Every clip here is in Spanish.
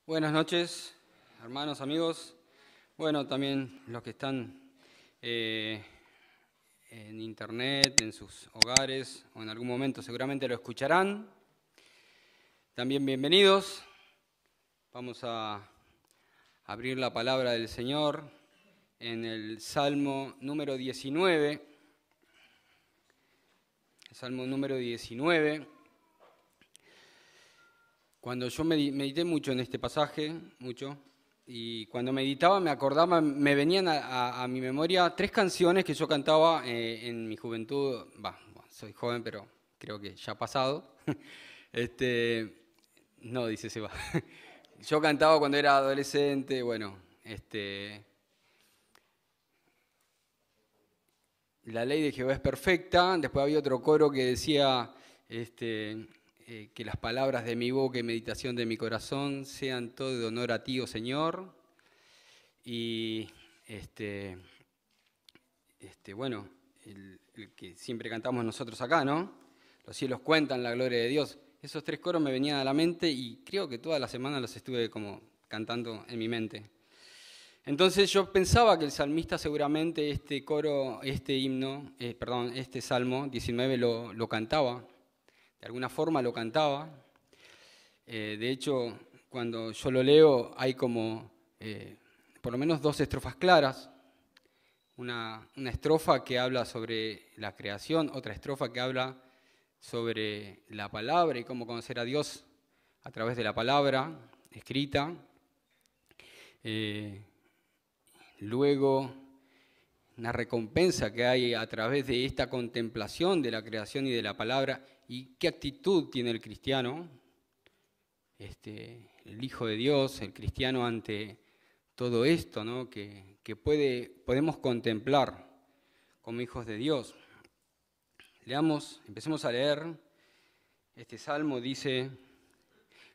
Buenas noches, hermanos, amigos. Bueno, también los que están en internet, en sus hogares, o en algún momento seguramente lo escucharán. También bienvenidos. Vamos a abrir la palabra del Señor en el Salmo número 19. El Salmo número 19. Cuando yo medité mucho en este pasaje, y cuando meditaba me acordaba, me venían a mi memoria 3 canciones que yo cantaba en mi juventud. Soy joven, pero creo que ya ha pasado. No, dice Seba. Yo cantaba cuando era adolescente, La ley de Jehová es perfecta. Después había otro coro que decía, que las palabras de mi boca y meditación de mi corazón sean todo de honor a ti, oh Señor. Y el que siempre cantamos nosotros acá, ¿no? Los cielos cuentan la gloria de Dios. Esos 3 coros me venían a la mente y creo que toda la semana los estuve como cantando en mi mente. Entonces yo pensaba que el salmista seguramente este Salmo 19 lo cantaba. De alguna forma lo cantaba. De hecho, cuando yo lo leo hay como por lo menos 2 estrofas claras. Una estrofa que habla sobre la creación, otra estrofa que habla sobre la palabra y cómo conocer a Dios a través de la palabra escrita. Luego, una recompensa que hay a través de esta contemplación de la creación y de la palabra. ¿Y qué actitud tiene el cristiano, el Hijo de Dios, el cristiano ante todo esto, ¿no? que podemos contemplar como hijos de Dios? Empecemos a leer. Este salmo dice: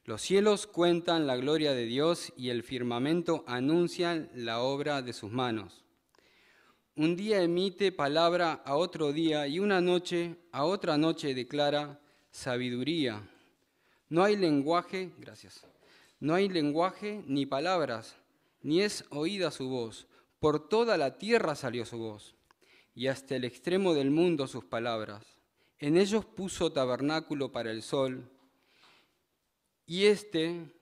los cielos cuentan la gloria de Dios y el firmamento anuncia la obra de sus manos. Un día emite palabra a otro día y una noche a otra noche declara sabiduría. No hay lenguaje ni palabras, ni es oída su voz. Por toda la tierra salió su voz, y hasta el extremo del mundo sus palabras. En ellos puso tabernáculo para el sol, y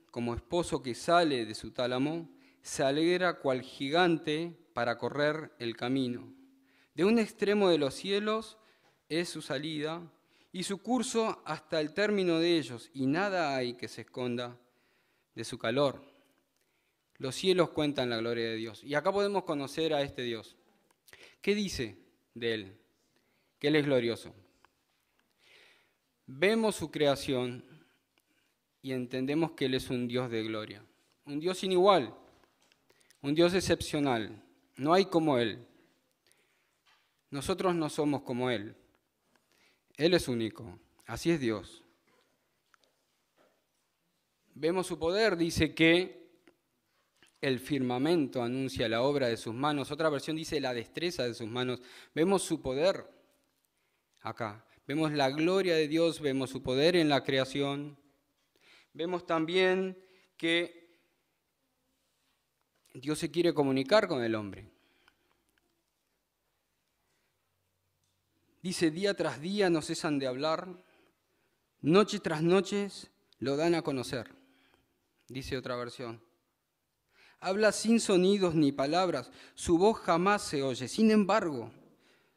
como esposo que sale de su tálamo, se alegra cual gigante para correr el camino. De un extremo de los cielos es su salida, y su curso hasta el término de ellos, y nada hay que se esconda de su calor. Los cielos cuentan la gloria de Dios. Y acá podemos conocer a este Dios. ¿Qué dice de Él? Que Él es glorioso. Vemos su creación y entendemos que Él es un Dios de gloria. Un Dios sin igual, un Dios excepcional. No hay como Él. Nosotros no somos como Él. Él es único. Así es Dios. Vemos su poder, dice que el firmamento anuncia la obra de sus manos. Otra versión dice la destreza de sus manos. Vemos su poder acá. Vemos la gloria de Dios, vemos su poder en la creación. Vemos también que Dios se quiere comunicar con el hombre. Dice, día tras día no cesan de hablar, noche tras noche lo dan a conocer. Dice otra versión. Habla sin sonidos ni palabras, su voz jamás se oye. Sin embargo,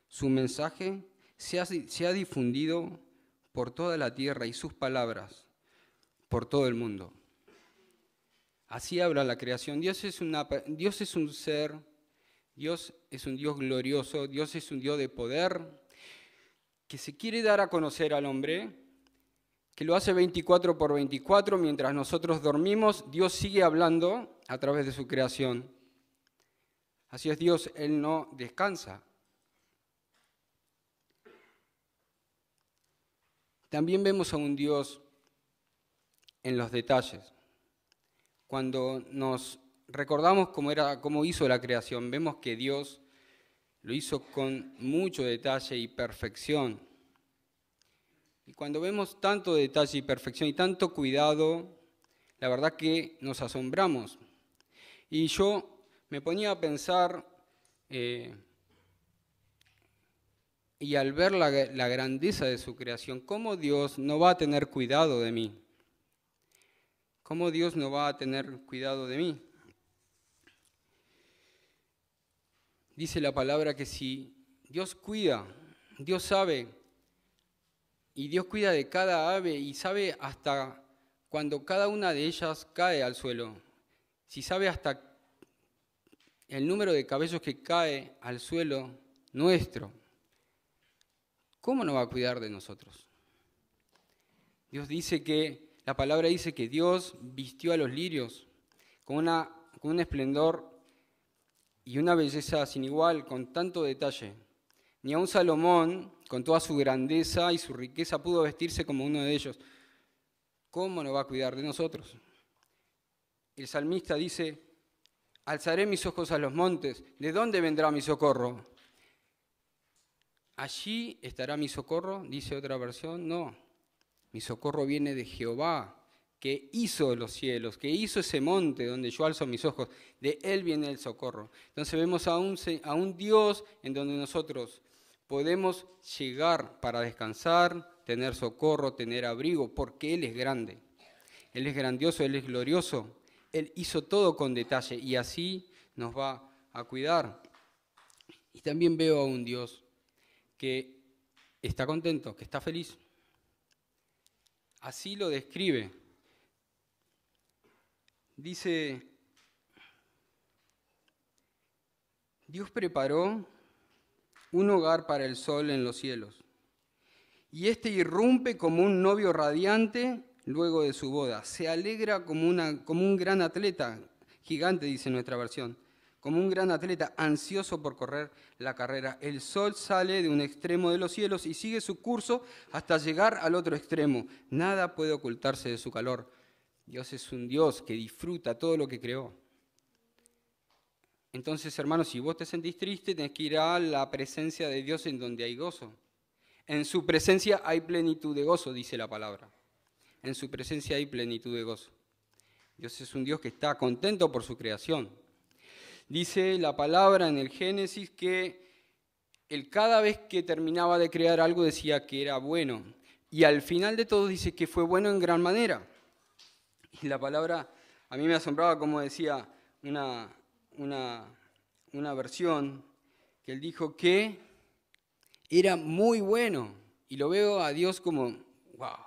su mensaje se ha difundido por toda la tierra y sus palabras por todo el mundo. Así habla la creación. Dios es un ser, Dios es un Dios glorioso, Dios es un Dios de poder, que se quiere dar a conocer al hombre, que lo hace 24/24, mientras nosotros dormimos, Dios sigue hablando a través de su creación. Así es Dios, Él no descansa. También vemos a un Dios en los detalles. Cuando nos recordamos cómo hizo la creación, vemos que Dios lo hizo con mucho detalle y perfección. Y cuando vemos tanto detalle y perfección y tanto cuidado, la verdad que nos asombramos. Y yo me ponía a pensar, y al ver la grandeza de su creación, ¿cómo Dios no va a tener cuidado de mí? ¿Cómo Dios no va a tener cuidado de mí? Dice la palabra que si Dios cuida, Dios sabe, y Dios cuida de cada ave y sabe hasta cuando cada una de ellas cae al suelo, si sabe hasta el número de cabellos que cae al suelo nuestro, ¿cómo no va a cuidar de nosotros? Dios dice que, la palabra dice que Dios vistió a los lirios con un esplendor y una belleza sin igual, con tanto detalle. Ni aun Salomón, con toda su grandeza y su riqueza, pudo vestirse como uno de ellos. ¿Cómo no va a cuidar de nosotros? El salmista dice, alzaré mis ojos a los montes, ¿de dónde vendrá mi socorro? ¿Allí estará mi socorro? Dice otra versión. No, mi socorro viene de Jehová, que hizo los cielos, que hizo ese monte donde yo alzo mis ojos. De Él viene el socorro. Entonces vemos a un Dios en donde nosotros podemos llegar para descansar, tener socorro, tener abrigo, porque Él es grande. Él es grandioso, Él es glorioso. Él hizo todo con detalle y así nos va a cuidar. Y también veo a un Dios que está contento, que está feliz. Así lo describe. Dice, Dios preparó un hogar para el sol en los cielos, y éste irrumpe como un novio radiante luego de su boda. Se alegra como un gran atleta, gigante dice nuestra versión, como un gran atleta ansioso por correr la carrera. El sol sale de un extremo de los cielos y sigue su curso hasta llegar al otro extremo. Nada puede ocultarse de su calor. Dios es un Dios que disfruta todo lo que creó. Entonces, hermanos, si vos te sentís triste, tenés que ir a la presencia de Dios en donde hay gozo. En su presencia hay plenitud de gozo, dice la palabra. En su presencia hay plenitud de gozo. Dios es un Dios que está contento por su creación. Dice la palabra en el Génesis que Él cada vez que terminaba de crear algo decía que era bueno. Y al final de todo dice que fue bueno en gran manera. Y la palabra, a mí me asombraba como decía una versión, que Él dijo que era muy bueno. Y lo veo a Dios como, wow,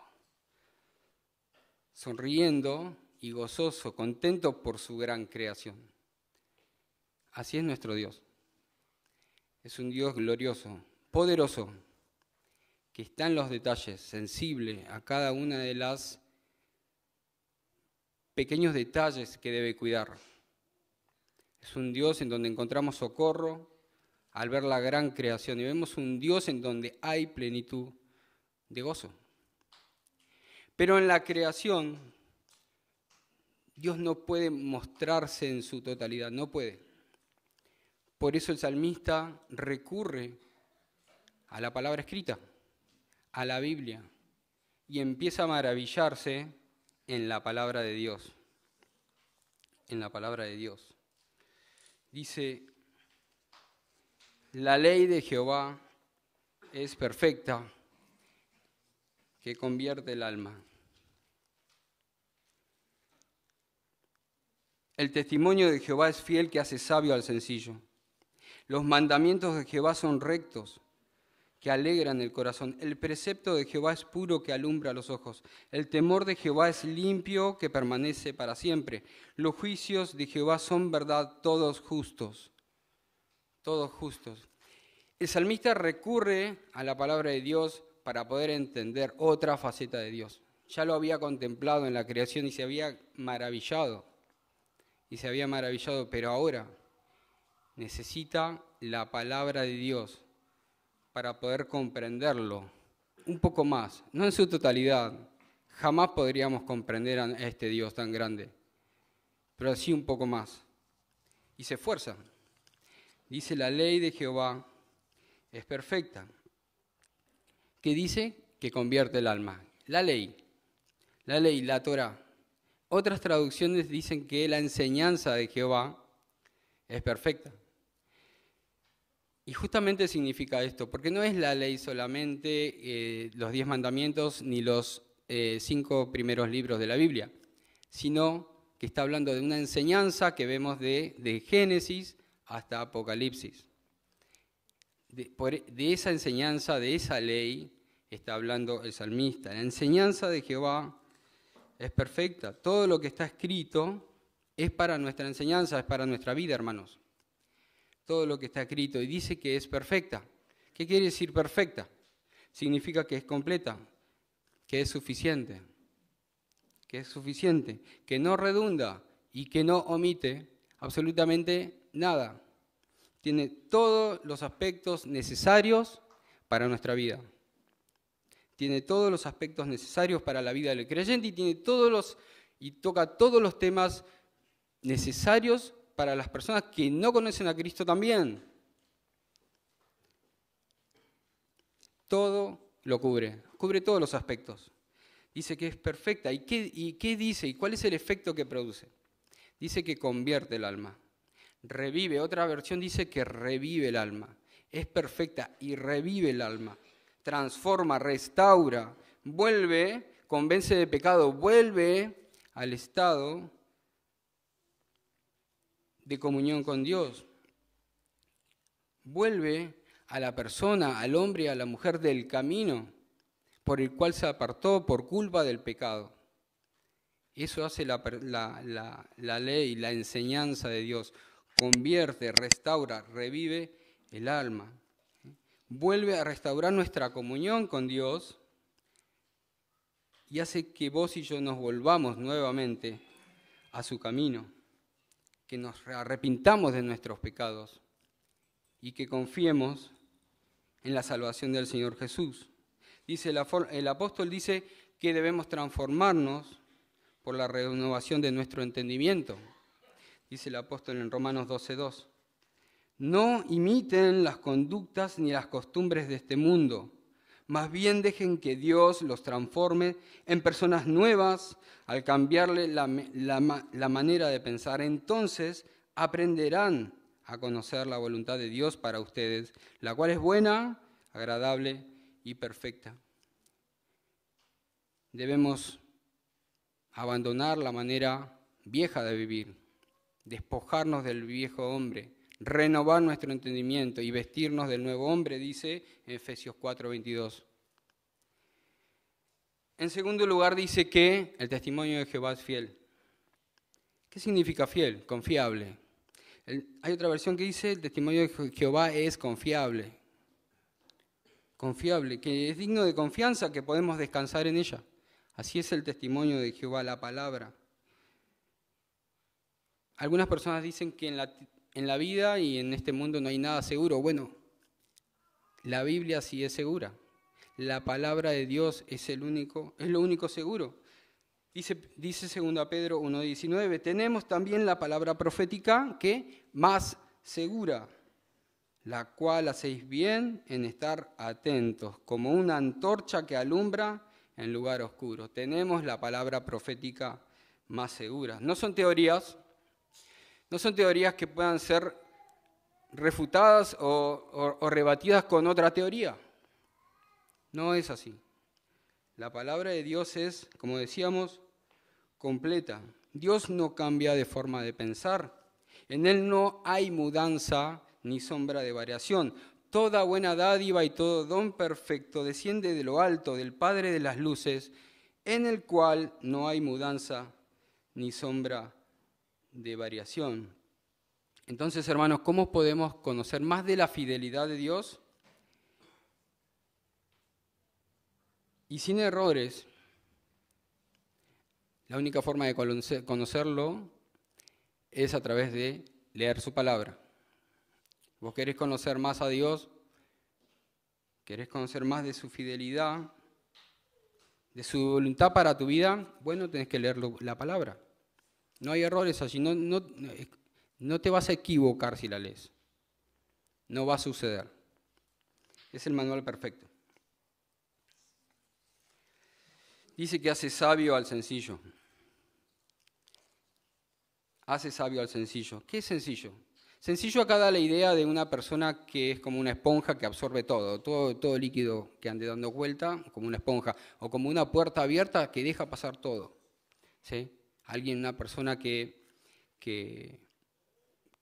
sonriendo y gozoso, contento por su gran creación. Así es nuestro Dios. Es un Dios glorioso, poderoso, que está en los detalles, sensible a cada una de las pequeños detalles que debe cuidar. Es un Dios en donde encontramos socorro al ver la gran creación y vemos un Dios en donde hay plenitud de gozo. Pero en la creación, Dios no puede mostrarse en su totalidad, no puede. Por eso el salmista recurre a la palabra escrita, a la Biblia, y empieza a maravillarse en la palabra de Dios. En la palabra de Dios. Dice, la ley de Jehová es perfecta, que convierte el alma. El testimonio de Jehová es fiel, que hace sabio al sencillo. Los mandamientos de Jehová son rectos, que alegran el corazón. El precepto de Jehová es puro, que alumbra los ojos. El temor de Jehová es limpio, que permanece para siempre. Los juicios de Jehová son verdad, todos justos. Todos justos. El salmista recurre a la palabra de Dios para poder entender otra faceta de Dios. Ya lo había contemplado en la creación y se había maravillado. Pero ahora necesita la palabra de Dios para poder comprenderlo un poco más, no en su totalidad. Jamás podríamos comprender a este Dios tan grande, pero sí un poco más. Y se esfuerza. Dice, la ley de Jehová es perfecta. ¿Qué dice? Que convierte el alma. La ley, la Torá, Otras traducciones dicen que la enseñanza de Jehová es perfecta. Y justamente significa esto, porque no es la ley solamente, los 10 mandamientos, ni los 5 primeros libros de la Biblia, sino que está hablando de una enseñanza que vemos de Génesis hasta Apocalipsis. De esa enseñanza, de esa ley, está hablando el salmista. La enseñanza de Jehová es perfecta. Todo lo que está escrito es para nuestra enseñanza, es para nuestra vida, hermanos. Todo lo que está escrito y dice que es perfecta. ¿Qué quiere decir perfecta? Significa que es completa, que es suficiente, que no redunda y que no omite absolutamente nada. Tiene todos los aspectos necesarios para nuestra vida. Tiene todos los aspectos necesarios para la vida del creyente y toca todos los temas necesarios para las personas que no conocen a Cristo también. Todo lo cubre todos los aspectos. Dice que es perfecta. ¿Y qué dice? ¿Y cuál es el efecto que produce? Dice que convierte el alma. Revive. Otra versión dice que revive el alma. Es perfecta y revive el alma. Transforma, restaura, vuelve, convence de pecado, vuelve al estado de comunión con Dios. Vuelve a la persona, al hombre y a la mujer del camino por el cual se apartó por culpa del pecado. Eso hace la ley, la enseñanza de Dios. Convierte, restaura, revive el alma. Vuelve a restaurar nuestra comunión con Dios y hace que vos y yo nos volvamos nuevamente a su camino, que nos arrepintamos de nuestros pecados y que confiemos en la salvación del Señor Jesús. Dice el apóstol dice que debemos transformarnos por la renovación de nuestro entendimiento. Dice el apóstol en Romanos 12:2. No imiten las conductas ni las costumbres de este mundo, más bien dejen que Dios los transforme en personas nuevas al cambiarle la manera de pensar. Entonces aprenderán a conocer la voluntad de Dios para ustedes, la cual es buena, agradable y perfecta. Debemos abandonar la manera vieja de vivir, despojarnos del viejo hombre, renovar nuestro entendimiento y vestirnos del nuevo hombre, dice en Efesios 4:22. En segundo lugar dice que el testimonio de Jehová es fiel. ¿Qué significa fiel? Confiable. Hay otra versión que dice el testimonio de Jehová es confiable. Confiable, que es digno de confianza, que podemos descansar en ella. Así es el testimonio de Jehová, la palabra. Algunas personas dicen que en la vida y en este mundo no hay nada seguro. Bueno, la Biblia sí es segura. La palabra de Dios es lo único seguro. Dice 2 Pedro 1:19, tenemos también la palabra profética que más segura, la cual hacéis bien en estar atentos, como una antorcha que alumbra en lugar oscuro. Tenemos la palabra profética más segura. No son teorías que puedan ser refutadas o rebatidas con otra teoría. No es así. La palabra de Dios es, como decíamos, completa. Dios no cambia de forma de pensar. En Él no hay mudanza ni sombra de variación. Toda buena dádiva y todo don perfecto desciende de lo alto, del Padre de las luces, en el cual no hay mudanza ni sombra de variación. Entonces, hermanos, ¿cómo podemos conocer más de la fidelidad de Dios? Y sin errores, la única forma de conocerlo es a través de leer su palabra. ¿Vos querés conocer más a Dios? ¿Querés conocer más de su fidelidad? ¿De su voluntad para tu vida? Bueno, tenés que leer la palabra. No hay errores allí, no te vas a equivocar si la lees. No va a suceder. Es el manual perfecto. Dice que hace sabio al sencillo. hace sabio al sencillo. ¿Qué es sencillo? Sencillo acá da la idea de una persona que es como una esponja que absorbe todo líquido que ande dando vuelta, como una esponja, o como una puerta abierta que deja pasar todo. ¿Sí? Una persona que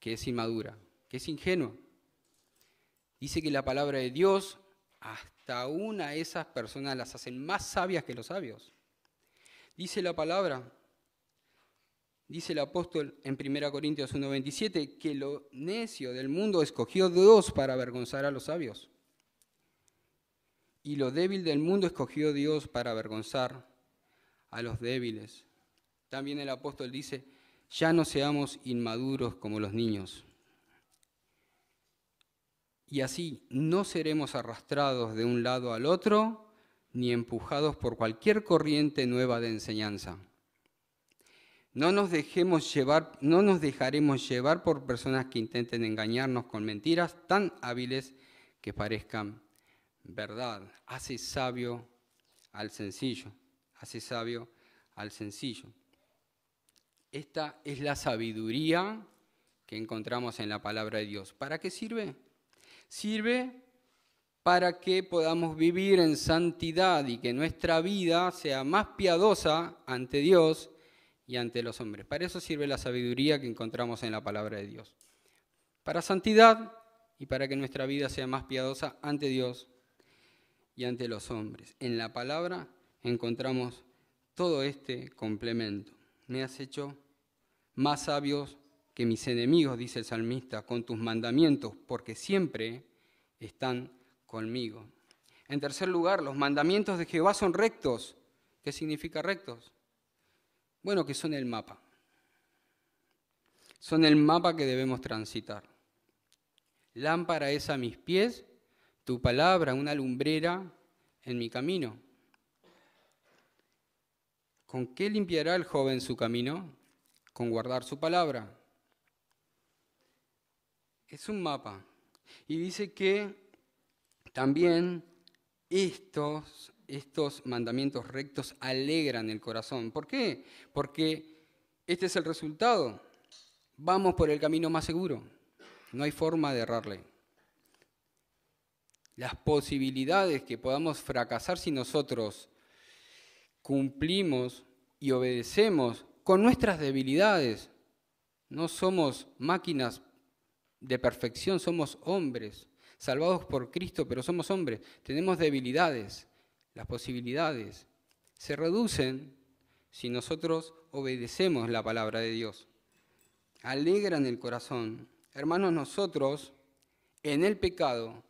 es inmadura, que es ingenua. Dice que la palabra de Dios, hasta una de esas personas las hacen más sabias que los sabios. Dice la palabra, dice el apóstol en 1 Corintios 1:27, que lo necio del mundo escogió Dios para avergonzar a los sabios. Y lo débil del mundo escogió Dios para avergonzar a los débiles. También el apóstol dice, ya no seamos inmaduros como los niños. Y así no seremos arrastrados de un lado al otro, ni empujados por cualquier corriente nueva de enseñanza. No nos dejaremos llevar por personas que intenten engañarnos con mentiras tan hábiles que parezcan verdad. Hace sabio al sencillo. Hace sabio al sencillo. Esta es la sabiduría que encontramos en la palabra de Dios. ¿Para qué sirve? Sirve para que podamos vivir en santidad y que nuestra vida sea más piadosa ante Dios y ante los hombres. Para eso sirve la sabiduría que encontramos en la palabra de Dios. Para santidad y para que nuestra vida sea más piadosa ante Dios y ante los hombres. En la palabra encontramos todo este complemento. Me has hecho más sabios que mis enemigos, dice el salmista, con tus mandamientos, porque siempre están conmigo. En tercer lugar, los mandamientos de Jehová son rectos. ¿Qué significa rectos? Bueno, que son el mapa. Son el mapa que debemos transitar. Lámpara es a mis pies, tu palabra, una lumbrera en mi camino. ¿Con qué limpiará el joven su camino? Con guardar su palabra. Es un mapa. Y dice que también estos mandamientos rectos alegran el corazón. ¿Por qué? Porque este es el resultado. Vamos por el camino más seguro. No hay forma de errarle. Las posibilidades que podamos fracasar si nosotros cumplimos y obedecemos con nuestras debilidades. No somos máquinas de perfección, somos hombres, salvados por Cristo, pero somos hombres. Tenemos debilidades. Las posibilidades se reducen si nosotros obedecemos la palabra de Dios. Alegran el corazón. Hermanos, nosotros en el pecado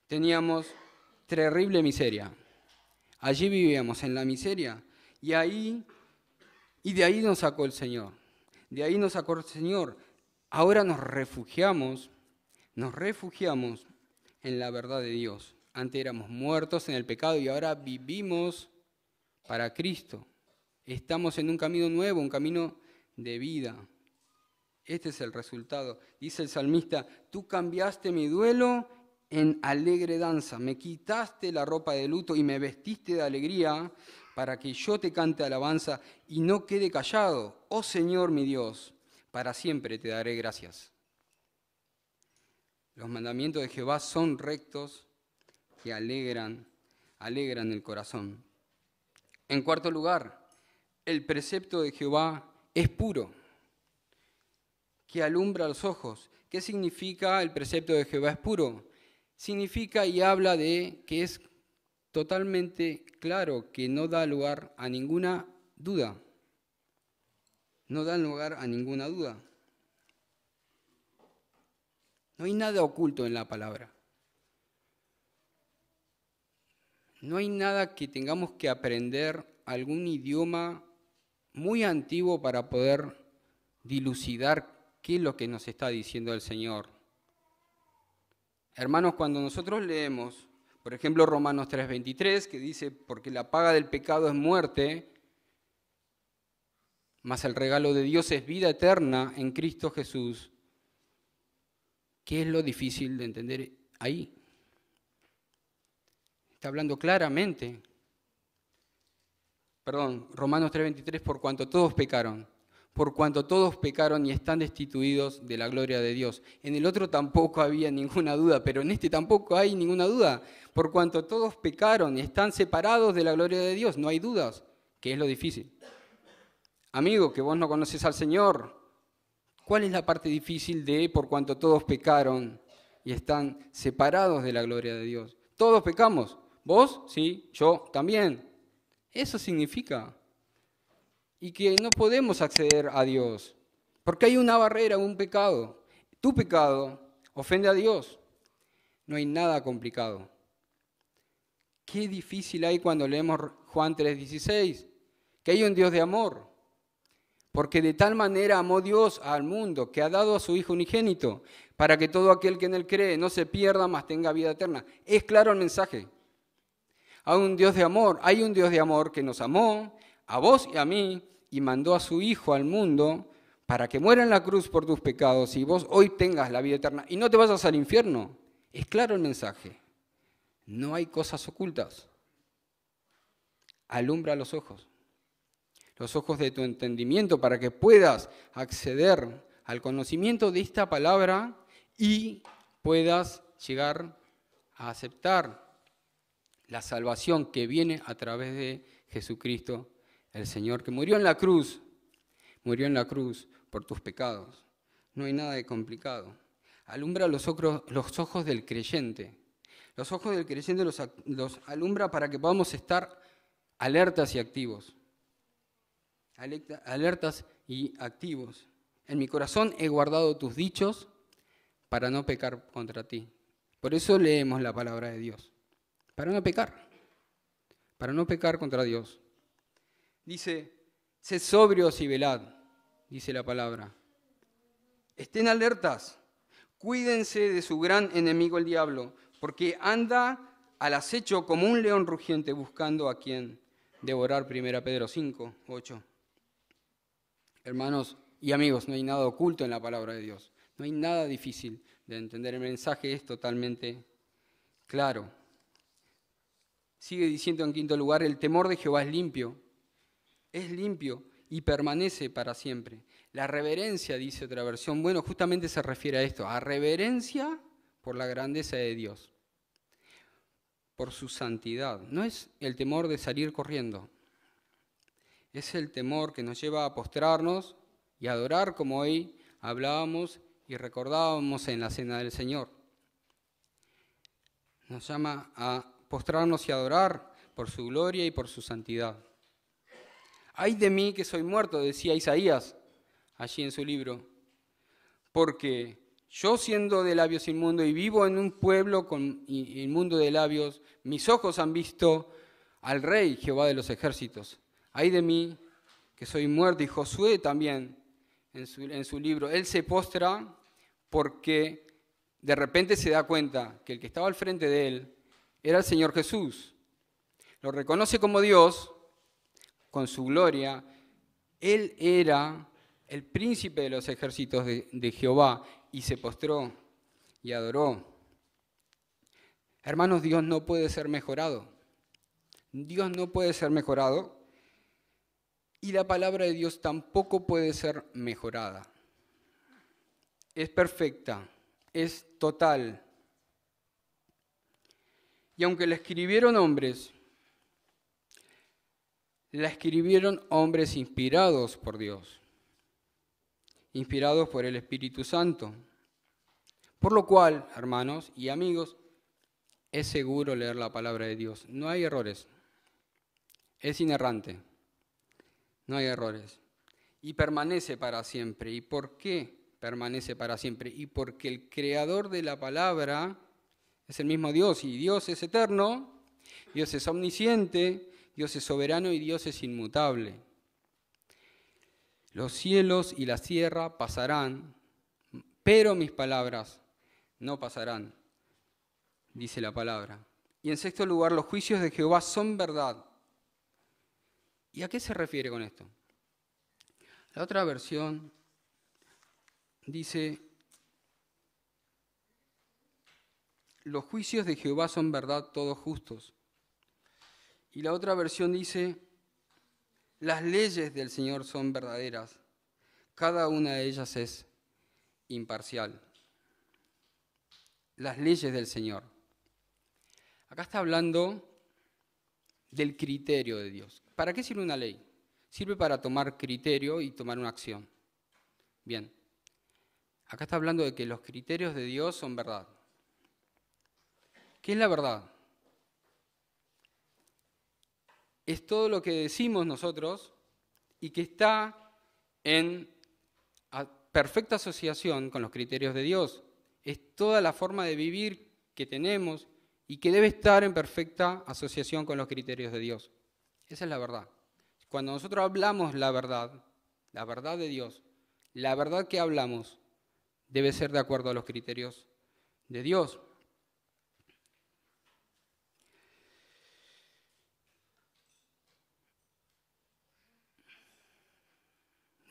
teníamos terrible miseria. Allí vivíamos en la miseria y de ahí nos sacó el Señor. De ahí nos sacó el Señor. Ahora nos refugiamos en la verdad de Dios. Antes éramos muertos en el pecado y ahora vivimos para Cristo. Estamos en un camino nuevo, un camino de vida. Este es el resultado. Dice el salmista, tú cambiaste mi duelo en alegre danza, me quitaste la ropa de luto y me vestiste de alegría para que yo te cante alabanza y no quede callado. Oh Señor mi Dios, para siempre te daré gracias. Los mandamientos de Jehová son rectos que alegran el corazón. En cuarto lugar, el precepto de Jehová es puro, que alumbra los ojos. ¿Qué significa el precepto de Jehová es puro? Significa y habla de que es totalmente claro, que no da lugar a ninguna duda. No da lugar a ninguna duda. No hay nada oculto en la palabra. No hay nada que tengamos que aprender algún idioma muy antiguo para poder dilucidar qué es lo que nos está diciendo el Señor. Hermanos, cuando nosotros leemos, por ejemplo, Romanos 3:23, que dice, porque la paga del pecado es muerte, mas el regalo de Dios es vida eterna en Cristo Jesús. ¿Qué es lo difícil de entender ahí? Está hablando claramente. Romanos 3:23, por cuanto todos pecaron, por cuanto todos pecaron y están destituidos de la gloria de Dios. En el otro tampoco había ninguna duda, pero en este tampoco hay ninguna duda, por cuanto todos pecaron y están separados de la gloria de Dios. No hay dudas, que es lo difícil. Amigo, que vos no conoces al Señor, ¿cuál es la parte difícil de por cuanto todos pecaron y están separados de la gloria de Dios? Todos pecamos. ¿Vos? Sí, yo también. Eso significa. Y que no podemos acceder a Dios, porque hay una barrera, un pecado. Tu pecado ofende a Dios. No hay nada complicado. Qué difícil hay cuando leemos Juan 3:16, que hay un Dios de amor, porque de tal manera amó Dios al mundo, que ha dado a su Hijo unigénito, para que todo aquel que en él cree no se pierda, mas tenga vida eterna. Es claro el mensaje. Hay un Dios de amor que nos amó, a vos y a mí, y mandó a su Hijo al mundo para que muera en la cruz por tus pecados y vos hoy tengas la vida eterna y no te vayas al infierno. Es claro el mensaje. No hay cosas ocultas. Alumbra los ojos de tu entendimiento para que puedas acceder al conocimiento de esta palabra y puedas llegar a aceptar la salvación que viene a través de Jesucristo, el Señor, que murió en la cruz por tus pecados. No hay nada de complicado. Alumbra los ojos del creyente. Los ojos del creyente los alumbra para que podamos estar alertas y activos. Alertas y activos. En mi corazón he guardado tus dichos para no pecar contra ti. Por eso leemos la palabra de Dios. Para no pecar contra Dios. Dice, sed sobrios y velad, dice la palabra. Estén alertas, cuídense de su gran enemigo el diablo, porque anda al acecho como un león rugiente buscando a quien devorar. 1 Pedro 5:8. Hermanos y amigos, no hay nada oculto en la palabra de Dios. No hay nada difícil de entender. El mensaje es totalmente claro. Sigue diciendo en quinto lugar, el temor de Jehová es limpio y permanece para siempre. La reverencia, dice otra versión, bueno, justamente se refiere a esto, a reverencia por la grandeza de Dios, por su santidad. No es el temor de salir corriendo, es el temor que nos lleva a postrarnos y adorar, como hoy hablábamos y recordábamos en la cena del Señor. Nos llama a postrarnos y adorar por su gloria y por su santidad. Ay de mí que soy muerto, decía Isaías allí en su libro, porque yo siendo de labios inmundo y vivo en un pueblo inmundo de labios, mis ojos han visto al Rey Jehová de los ejércitos. Ay de mí que soy muerto. Y Josué también en su libro, él se postra porque de repente se da cuenta que el que estaba al frente de él era el Señor Jesús. Lo reconoce como Dios, con su gloria. Él era el príncipe de los ejércitos de Jehová y se postró y adoró. Hermanos, Dios no puede ser mejorado. Dios no puede ser mejorado y la palabra de Dios tampoco puede ser mejorada. Es perfecta, es total. Y aunque la escribieron hombres inspirados por Dios, inspirados por el Espíritu Santo. Por lo cual, hermanos y amigos, es seguro leer la palabra de Dios. No hay errores. Es inerrante. No hay errores. Y permanece para siempre. ¿Y por qué permanece para siempre? Y porque el creador de la palabra es el mismo Dios. Y Dios es eterno, Dios es omnisciente, Dios es soberano y Dios es inmutable. Los cielos y la tierra pasarán, pero mis palabras no pasarán, dice la palabra. Y en sexto lugar, los juicios de Jehová son verdad. ¿Y a qué se refiere con esto? La otra versión dice, los juicios de Jehová son verdad, todos justos. Y la otra versión dice, las leyes del Señor son verdaderas, cada una de ellas es imparcial. Las leyes del Señor. Acá está hablando del criterio de Dios. ¿Para qué sirve una ley? Sirve para tomar criterio y tomar una acción. Bien. Acá está hablando de que los criterios de Dios son verdad. ¿Qué es la verdad? Es todo lo que decimos nosotros y que está en perfecta asociación con los criterios de Dios. Es toda la forma de vivir que tenemos y que debe estar en perfecta asociación con los criterios de Dios. Esa es la verdad. Cuando nosotros hablamos la verdad de Dios, la verdad que hablamos debe ser de acuerdo a los criterios de Dios.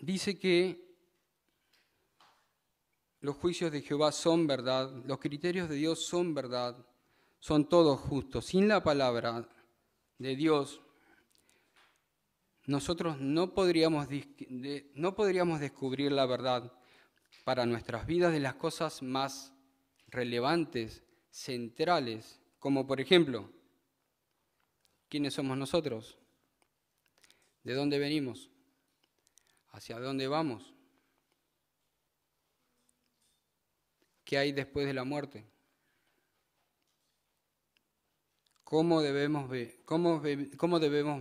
Dice que los juicios de Jehová son verdad, los criterios de Dios son verdad, son todos justos. Sin la palabra de Dios, nosotros no podríamos descubrir la verdad para nuestras vidas de las cosas más relevantes, centrales, como por ejemplo, ¿quiénes somos nosotros? ¿De dónde venimos? ¿Hacia dónde vamos? ¿Qué hay después de la muerte? ¿Cómo debemos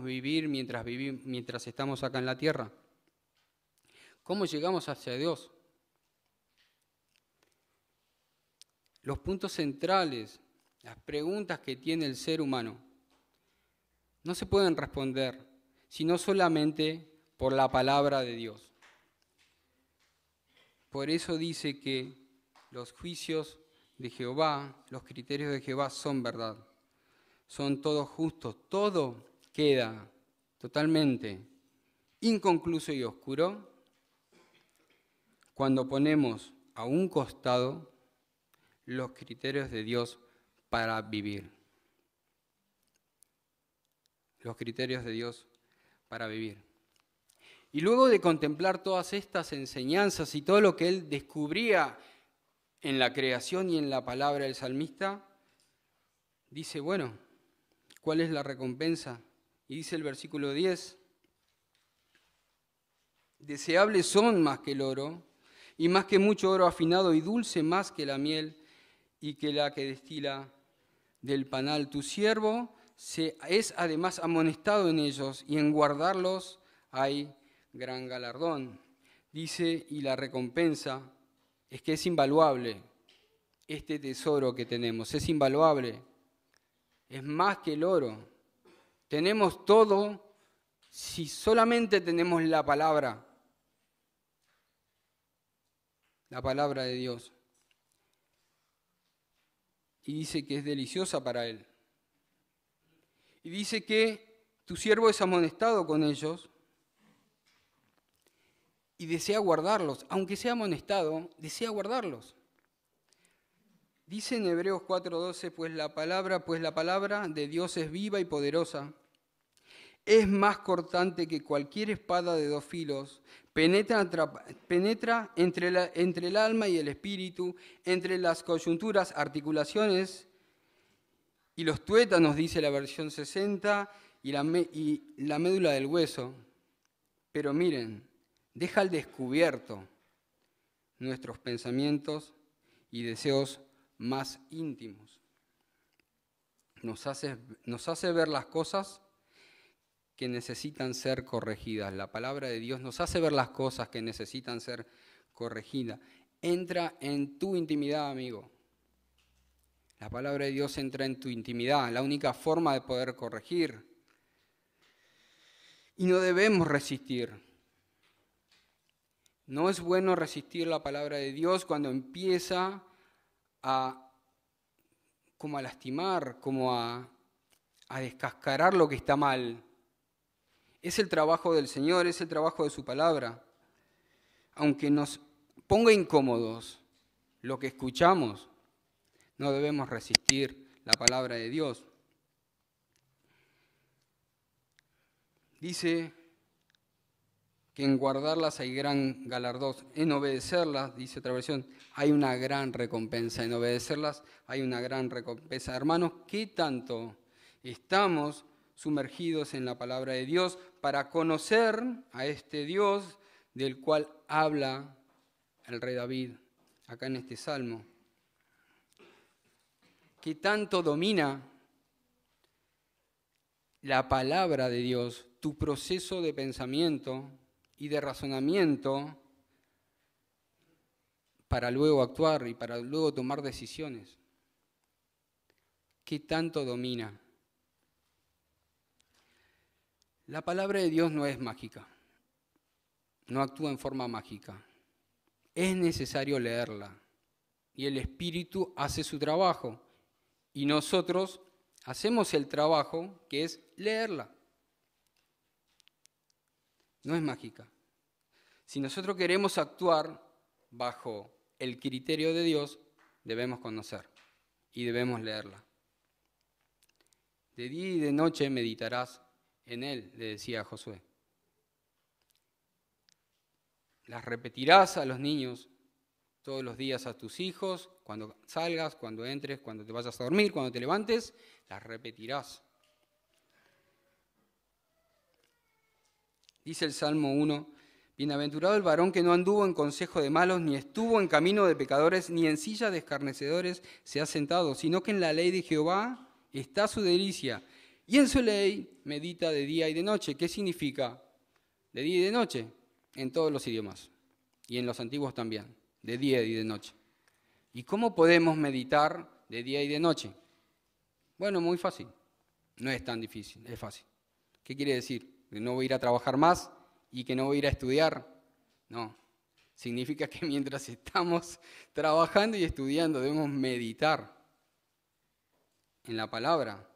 vivir mientras estamos acá en la tierra? ¿Cómo llegamos hacia Dios? Los puntos centrales, las preguntas que tiene el ser humano, no se pueden responder sino solamente por la palabra de Dios. Por eso dice que los juicios de Jehová, los criterios de Jehová son verdad. Son todos justos. Todo queda totalmente inconcluso y oscuro cuando ponemos a un costado los criterios de Dios para vivir. Los criterios de Dios para vivir. Y luego de contemplar todas estas enseñanzas y todo lo que él descubría en la creación y en la palabra del salmista, dice, bueno, ¿cuál es la recompensa? Y dice el versículo 10, deseables son más que el oro, y más que mucho oro afinado, y dulce más que la miel, y que la que destila del panal. Tu siervo es además amonestado en ellos, y en guardarlos hay gran galardón. Dice, y la recompensa es que es invaluable. Este tesoro que tenemos es invaluable. Es más que el oro. Tenemos todo si solamente tenemos la palabra de Dios. Y dice que es deliciosa para él. Y dice que tu siervo es amonestado con ellos y desea guardarlos. Aunque sea amonestado, desea guardarlos. Dice en Hebreos 4:12, pues la palabra de Dios es viva y poderosa. Es más cortante que cualquier espada de dos filos, penetra entre el alma y el espíritu, entre las coyunturas, articulaciones y los tuétanos, dice la versión 60, y la médula del hueso. Pero miren, deja al descubierto nuestros pensamientos y deseos más íntimos. Nos hace ver las cosas que necesitan ser corregidas. La palabra de Dios nos hace ver las cosas que necesitan ser corregidas. Entra en tu intimidad, amigo. La palabra de Dios entra en tu intimidad, la única forma de poder corregir. Y no debemos resistir. No es bueno resistir la palabra de Dios cuando empieza como a lastimar, como a descascarar lo que está mal. Es el trabajo del Señor, es el trabajo de su palabra. Aunque nos ponga incómodos lo que escuchamos, no debemos resistir la palabra de Dios. Dice que en guardarlas hay gran galardón. En obedecerlas, dice otra versión, hay una gran recompensa. En obedecerlas hay una gran recompensa. Hermanos, ¿qué tanto estamos sumergidos en la palabra de Dios para conocer a este Dios del cual habla el rey David acá en este salmo? ¿Qué tanto domina la palabra de Dios tu proceso de pensamiento y de razonamiento para luego actuar y para luego tomar decisiones? ¿Qué tanto domina? La palabra de Dios no es mágica, no actúa en forma mágica. Es necesario leerla y el Espíritu hace su trabajo y nosotros hacemos el trabajo que es leerla. No es mágica. Si nosotros queremos actuar bajo el criterio de Dios, debemos conocer y debemos leerla. De día y de noche meditarás en él, le decía a Josué. Las repetirás a los niños todos los días, a tus hijos, cuando salgas, cuando entres, cuando te vayas a dormir, cuando te levantes, las repetirás. Dice el Salmo 1, bienaventurado el varón que no anduvo en consejo de malos, ni estuvo en camino de pecadores, ni en silla de escarnecedores se ha sentado, sino que en la ley de Jehová está su delicia, y en su ley medita de día y de noche. ¿Qué significa? De día y de noche, en todos los idiomas, y en los antiguos también, de día y de noche. ¿Y cómo podemos meditar de día y de noche? Bueno, muy fácil, no es tan difícil, es fácil. ¿Qué quiere decir? ¿Que no voy a ir a trabajar más y que no voy a ir a estudiar? No, significa que mientras estamos trabajando y estudiando debemos meditar en la palabra.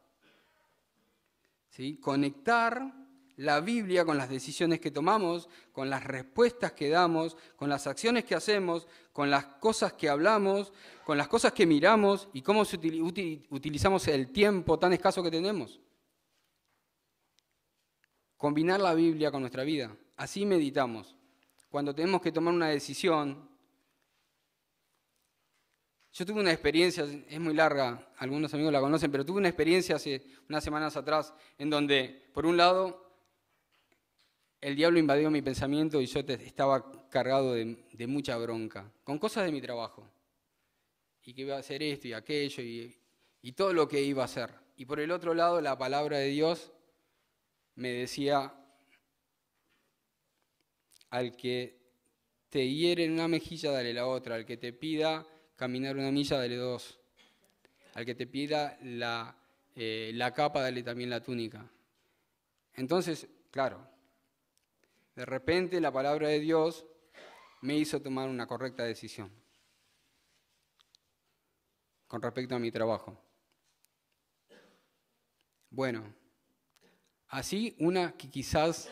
¿Sí? Conectar la Biblia con las decisiones que tomamos, con las respuestas que damos, con las acciones que hacemos, con las cosas que hablamos, con las cosas que miramos y cómo utilizamos el tiempo tan escaso que tenemos. Combinar la Biblia con nuestra vida. Así meditamos. Cuando tenemos que tomar una decisión. Yo tuve una experiencia, es muy larga, algunos amigos la conocen, pero tuve una experiencia hace unas semanas atrás en donde, por un lado, el diablo invadió mi pensamiento y yo estaba cargado de mucha bronca, con cosas de mi trabajo, y que iba a hacer esto y aquello, y todo lo que iba a hacer. Y por el otro lado, la palabra de Dios me decía, al que te hiere en una mejilla, dale la otra, al que te pida caminar una milla, dale dos, al que te pida la capa, dale también la túnica. Entonces, claro, de repente la palabra de Dios me hizo tomar una correcta decisión con respecto a mi trabajo. Bueno, así una que quizás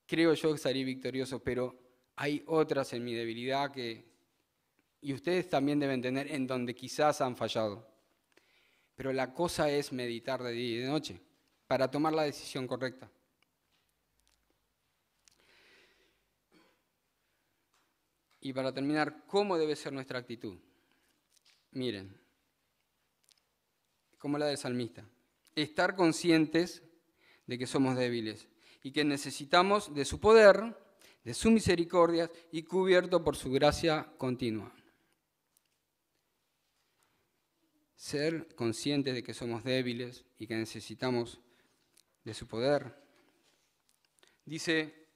creo yo que salí victorioso, pero hay otras en mi debilidad y ustedes también deben tener en donde quizás han fallado. Pero la cosa es meditar de día y de noche para tomar la decisión correcta. Y para terminar, ¿cómo debe ser nuestra actitud? Miren, como la del salmista, estar conscientes de que somos débiles y que necesitamos de su poder, de su misericordia y cubierto por su gracia continua. Ser conscientes de que somos débiles y que necesitamos de su poder. Dice,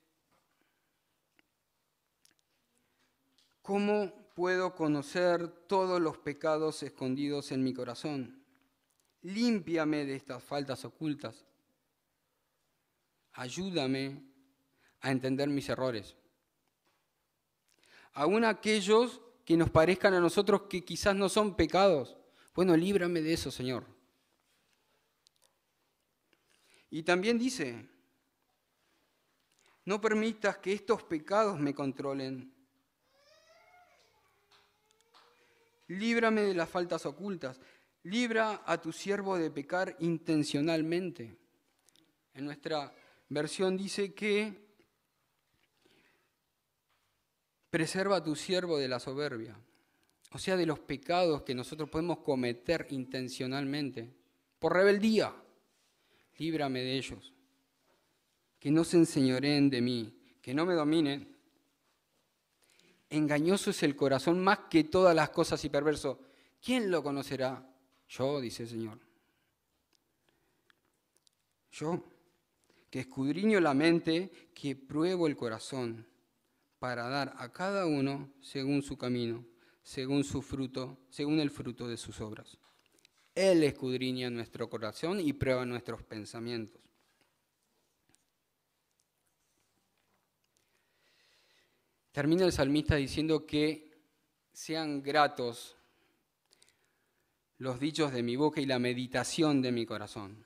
¿cómo puedo conocer todos los pecados escondidos en mi corazón? Límpiame de estas faltas ocultas. Ayúdame a entender mis errores. Aún aquellos que nos parezcan a nosotros que quizás no son pecados. Bueno, líbrame de eso, Señor. Y también dice, no permitas que estos pecados me controlen. Líbrame de las faltas ocultas. Libra a tu siervo de pecar intencionalmente. En nuestra versión dice que Preserva a tu siervo de la soberbia, o sea, de los pecados que nosotros podemos cometer intencionalmente, por rebeldía. Líbrame de ellos, que no se enseñoreen de mí, que no me dominen. Engañoso es el corazón más que todas las cosas y perverso. ¿Quién lo conocerá? Yo, dice el Señor. Yo, que escudriño la mente, que pruebo el corazón, para dar a cada uno según su camino, según su fruto, según el fruto de sus obras. Él escudriña nuestro corazón y prueba nuestros pensamientos. Termina el salmista diciendo que sean gratos los dichos de mi boca y la meditación de mi corazón.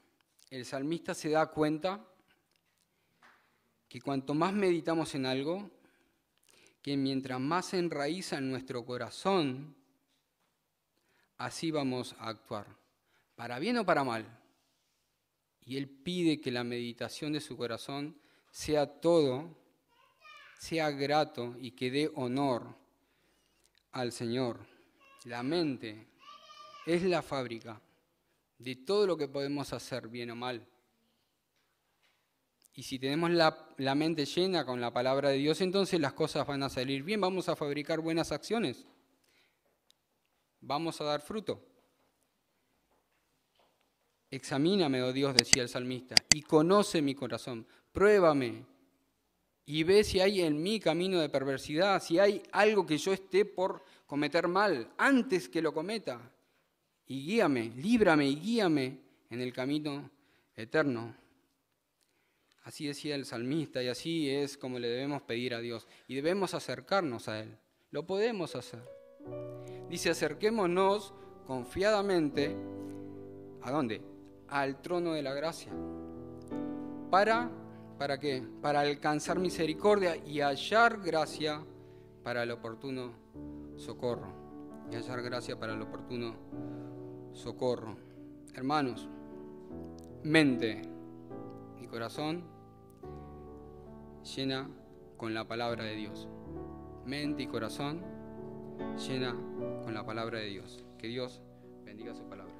El salmista se da cuenta que cuanto más meditamos en algo, que mientras más se enraiza en nuestro corazón, así vamos a actuar, para bien o para mal. Y él pide que la meditación de su corazón sea todo, sea grato y que dé honor al Señor. La mente es la fábrica de todo lo que podemos hacer, bien o mal. Y si tenemos la mente llena con la palabra de Dios, entonces las cosas van a salir bien, vamos a fabricar buenas acciones, vamos a dar fruto. Examíname, oh Dios, decía el salmista, y conoce mi corazón, pruébame y ve si hay en mí camino de perversidad, si hay algo que yo esté por cometer mal antes que lo cometa. Y guíame, líbrame y guíame en el camino eterno. Así decía el salmista y así es como le debemos pedir a Dios. Y debemos acercarnos a Él. Lo podemos hacer. Dice, acerquémonos confiadamente, ¿a dónde? Al trono de la gracia. ¿Para qué? Para alcanzar misericordia y hallar gracia para el oportuno socorro. Y hallar gracia para el oportuno socorro. Hermanos, mente y corazón llena con la palabra de Dios. Mente y corazón llena con la palabra de Dios. Que Dios bendiga su palabra.